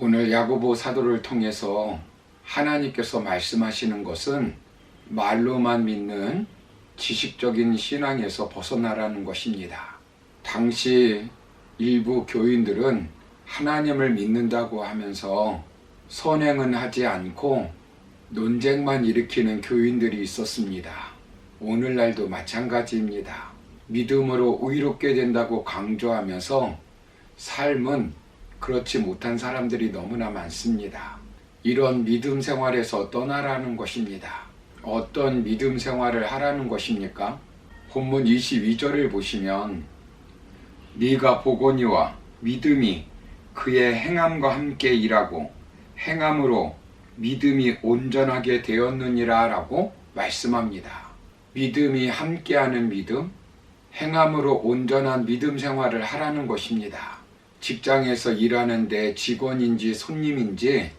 오늘 야고보 사도를 통해서 하나님께서 말씀하시는 것은 말로만 믿는 지식적인 신앙에서 벗어나라는 것입니다. 당시 일부 교인들은 하나님을 믿는다고 하면서 선행은 하지 않고 논쟁만 일으키는 교인들이 있었습니다. 오늘날도 마찬가지입니다. 믿음으로 의롭게 된다고 강조하면서 삶은 그렇지 못한 사람들이 너무나 많습니다. 이런 믿음 생활에서 떠나라는 것입니다. 어떤 믿음 생활을 하라는 것입니까? 본문 22절을 보시면 네가 보거니와 믿음이 그의 행함과 함께 일하고 행함으로 믿음이 온전하게 되었느니라 라고 말씀합니다. 믿음이 함께하는 믿음, 행함으로 온전한 믿음 생활을 하라는 것입니다. 직장에서 일하는데 직원인지 손님인지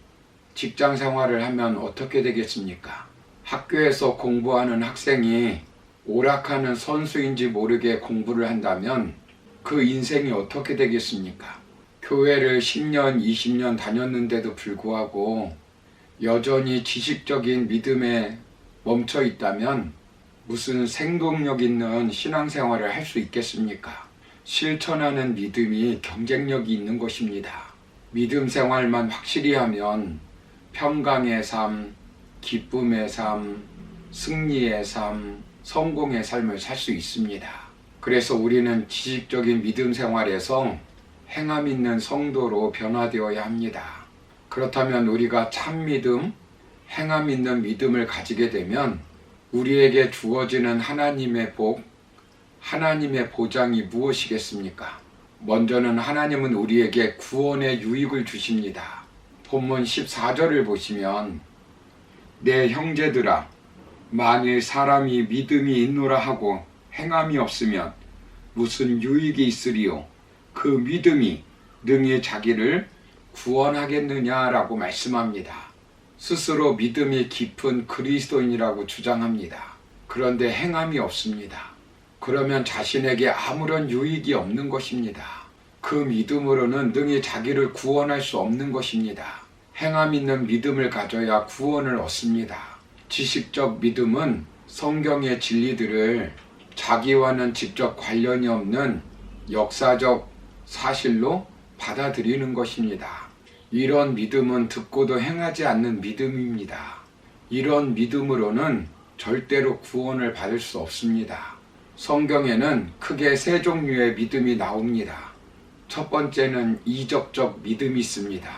직장 생활을 하면 어떻게 되겠습니까? 학교에서 공부하는 학생이 오락하는 선수인지 모르게 공부를 한다면 그 인생이 어떻게 되겠습니까? 교회를 10년, 20년 다녔는데도 불구하고 여전히 지식적인 믿음에 멈춰 있다면 무슨 생동력 있는 신앙생활을 할 수 있겠습니까? 실천하는 믿음이 경쟁력이 있는 것입니다. 믿음 생활만 확실히 하면 평강의 삶, 기쁨의 삶, 승리의 삶, 성공의 삶을 살 수 있습니다. 그래서 우리는 지식적인 믿음 생활에서 행함 있는 성도로 변화되어야 합니다. 그렇다면 우리가 참 믿음, 행함 있는 믿음을 가지게 되면 우리에게 주어지는 하나님의 복, 하나님의 보장이 무엇이겠습니까? 먼저는 하나님은 우리에게 구원의 유익을 주십니다. 본문 14절을 보시면 내 형제들아 만일 사람이 믿음이 있노라 하고 행함이 없으면 무슨 유익이 있으리요? 그 믿음이 능히 자기를 구원하겠느냐라고 말씀합니다. 스스로 믿음이 깊은 그리스도인이라고 주장합니다. 그런데 행함이 없습니다. 그러면 자신에게 아무런 유익이 없는 것입니다. 그 믿음으로는 능히 자기를 구원할 수 없는 것입니다. 행함 있는 믿음을 가져야 구원을 얻습니다. 지식적 믿음은 성경의 진리들을 자기와는 직접 관련이 없는 역사적 사실로 받아들이는 것입니다. 이런 믿음은 듣고도 행하지 않는 믿음입니다. 이런 믿음으로는 절대로 구원을 받을 수 없습니다. 성경에는 크게 세 종류의 믿음이 나옵니다. 첫 번째는 이적적 믿음이 있습니다.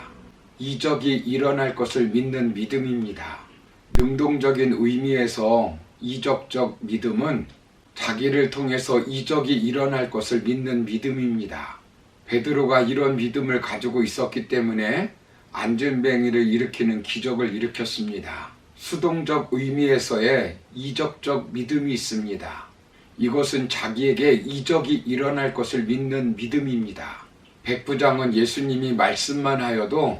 이적이 일어날 것을 믿는 믿음입니다. 능동적인 의미에서 이적적 믿음은 자기를 통해서 이적이 일어날 것을 믿는 믿음입니다. 베드로가 이런 믿음을 가지고 있었기 때문에 안전뱅이를 일으키는 기적을 일으켰습니다. 수동적 의미에서의 이적적 믿음이 있습니다. 이것은 자기에게 이적이 일어날 것을 믿는 믿음입니다. 백부장은 예수님이 말씀만 하여도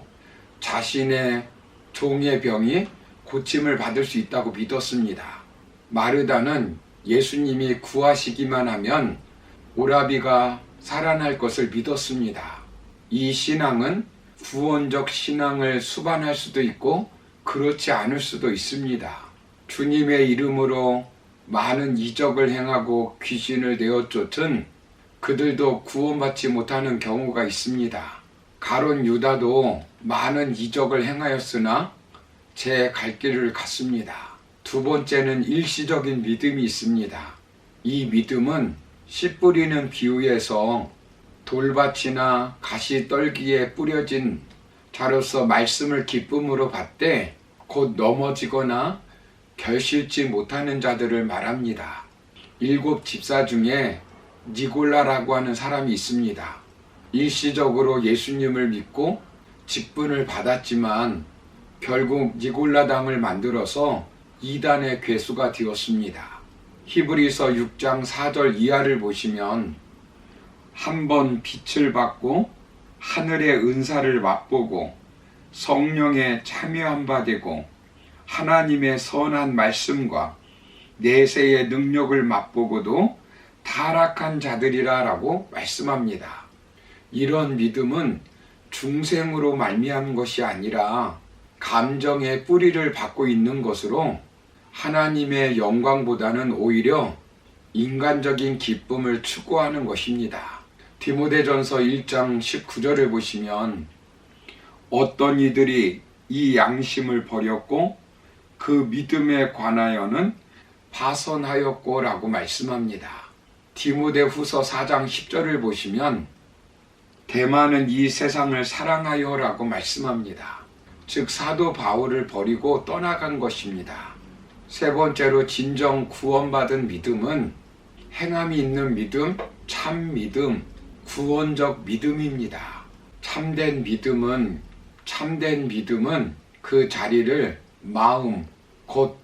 자신의 종의 병이 고침을 받을 수 있다고 믿었습니다. 마르다는 예수님이 구하시기만 하면 오라비가 살아날 것을 믿었습니다. 이 신앙은 구원적 신앙을 수반할 수도 있고 그렇지 않을 수도 있습니다. 주님의 이름으로 많은 이적을 행하고 귀신을 내어 쫓은 그들도 구원받지 못하는 경우가 있습니다. 가룟 유다도 많은 이적을 행하였으나 제 갈 길을 갔습니다. 두 번째는 일시적인 믿음이 있습니다. 이 믿음은 씨 뿌리는 비유에서 돌밭이나 가시떨기에 뿌려진 자로서 말씀을 기쁨으로 받되 곧 넘어지거나 결실치 못하는 자들을 말합니다. 7 집사 중에 니골라라고 하는 사람이 있습니다. 일시적으로 예수님을 믿고 직분을 받았지만 결국 니골라당을 만들어서 이단의 괴수가 되었습니다. 히브리서 6장 4절 이하를 보시면 한 번 빛을 받고 하늘의 은사를 맛보고 성령에 참여한 바 되고 하나님의 선한 말씀과 내세의 능력을 맛보고도 타락한 자들이라 라고 말씀합니다. 이런 믿음은 중생으로 말미암은 것이 아니라 감정의 뿌리를 받고 있는 것으로 하나님의 영광보다는 오히려 인간적인 기쁨을 추구하는 것입니다. 디모데전서 1장 19절을 보시면 어떤 이들이 이 양심을 버렸고 그 믿음에 관하여는 파선하였고 라고 말씀합니다. 디모데후서 4장 10절을 보시면 대만은 이 세상을 사랑하여 라고 말씀합니다. 즉 사도 바울을 버리고 떠나간 것입니다. 세 번째로 진정 구원받은 믿음은 행함이 있는 믿음, 참 믿음, 구원적 믿음입니다. 참된 믿음은 그 자리를 마음, 곧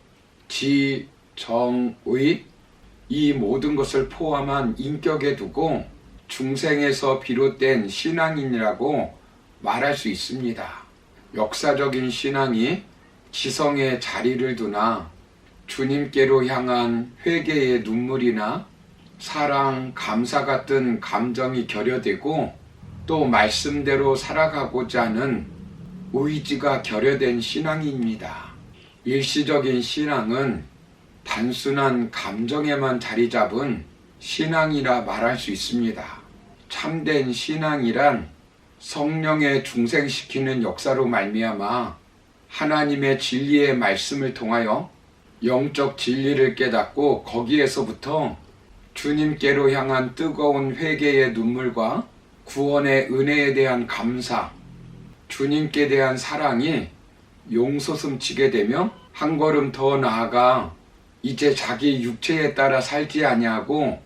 지, 정, 의 이 모든 것을 포함한 인격에 두고 중생에서 비롯된 신앙인이라고 말할 수 있습니다. 역사적인 신앙이 지성의 자리를 두나 주님께로 향한 회개의 눈물이나 사랑, 감사 같은 감정이 결여되고 또 말씀대로 살아가고자 하는 의지가 결여된 신앙입니다. 일시적인 신앙은 단순한 감정에만 자리 잡은 신앙이라 말할 수 있습니다. 참된 신앙이란 성령의 중생시키는 역사로 말미암아 하나님의 진리의 말씀을 통하여 영적 진리를 깨닫고 거기에서부터 주님께로 향한 뜨거운 회개의 눈물과 구원의 은혜에 대한 감사, 주님께 대한 사랑이 용솟음치게 되며 한 걸음 더 나아가 이제 자기 육체에 따라 살지 아니하고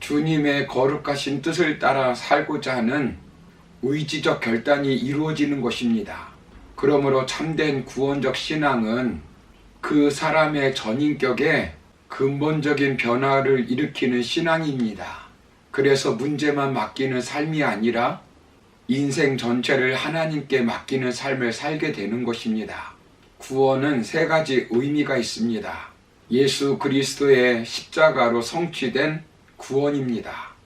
주님의 거룩하신 뜻을 따라 살고자 하는 의지적 결단이 이루어지는 것입니다. 그러므로 참된 구원적 신앙은 그 사람의 전인격에 근본적인 변화를 일으키는 신앙입니다. 그래서 문제만 맡기는 삶이 아니라 인생 전체를 하나님께 맡기는 삶을 살게 되는 것입니다. 구원은 세 가지 의미가 있습니다. 예수 그리스도의 십자가로 성취된 구원입니다.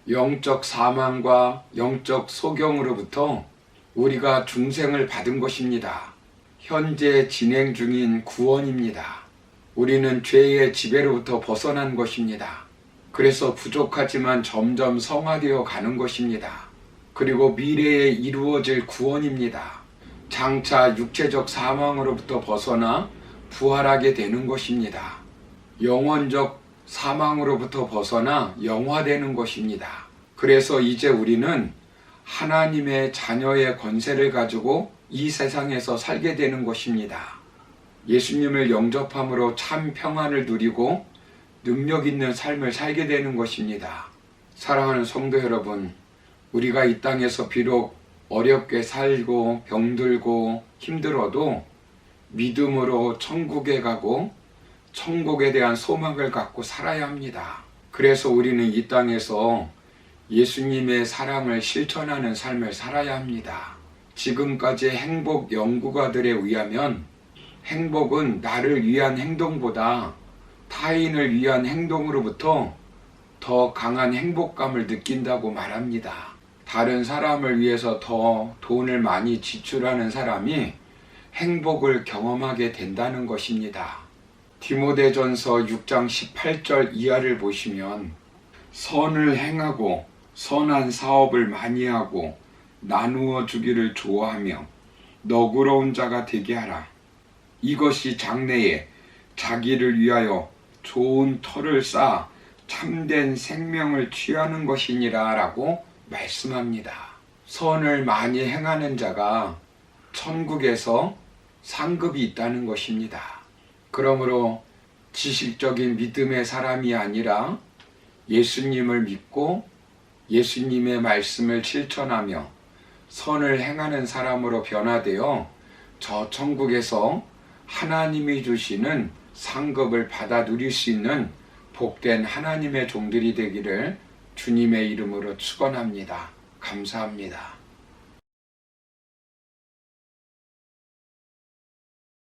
영적 사망과 영적 소경으로부터 우리가 중생을 받은 것입니다. 현재 진행 중인 구원입니다. 우리는 죄의 지배로부터 벗어난 것입니다. 그래서 부족하지만 점점 성화되어 가는 것입니다. 그리고 미래에 이루어질 구원입니다. 장차 육체적 사망으로부터 벗어나 부활하게 되는 것입니다. 영원적 사망으로부터 벗어나 영화되는 것입니다. 그래서 이제 우리는 하나님의 자녀의 권세를 가지고 이 세상에서 살게 되는 것입니다. 예수님을 영접함으로 참 평안을 누리고 능력 있는 삶을 살게 되는 것입니다. 사랑하는 성도 여러분, 우리가 이 땅에서 비록 어렵게 살고 병들고 힘들어도 믿음으로 천국에 가고 천국에 대한 소망을 갖고 살아야 합니다. 그래서 우리는 이 땅에서 예수님의 사랑을 실천하는 삶을 살아야 합니다. 지금까지 행복 연구가들에 의하면 행복은 나를 위한 행동보다 타인을 위한 행동으로부터 더 강한 행복감을 느낀다고 말합니다. 다른 사람을 위해서 더 돈을 많이 지출하는 사람이 행복을 경험하게 된다는 것입니다. 디모데전서 6장 18절 이하를 보시면 선을 행하고 선한 사업을 많이 하고 나누어 주기를 좋아하며 너그러운 자가 되게 하라. 이것이 장래에 자기를 위하여 좋은 터를 쌓아 참된 생명을 취하는 것이니라 라고 말씀합니다. 선을 많이 행하는 자가 천국에서 상급이 있다는 것입니다. 그러므로 지식적인 믿음의 사람이 아니라 예수님을 믿고 예수님의 말씀을 실천하며 선을 행하는 사람으로 변화되어 저 천국에서 하나님이 주시는 상급을 받아 누릴 수 있는 복된 하나님의 종들이 되기를 주님의 이름으로 축원합니다. 감사합니다.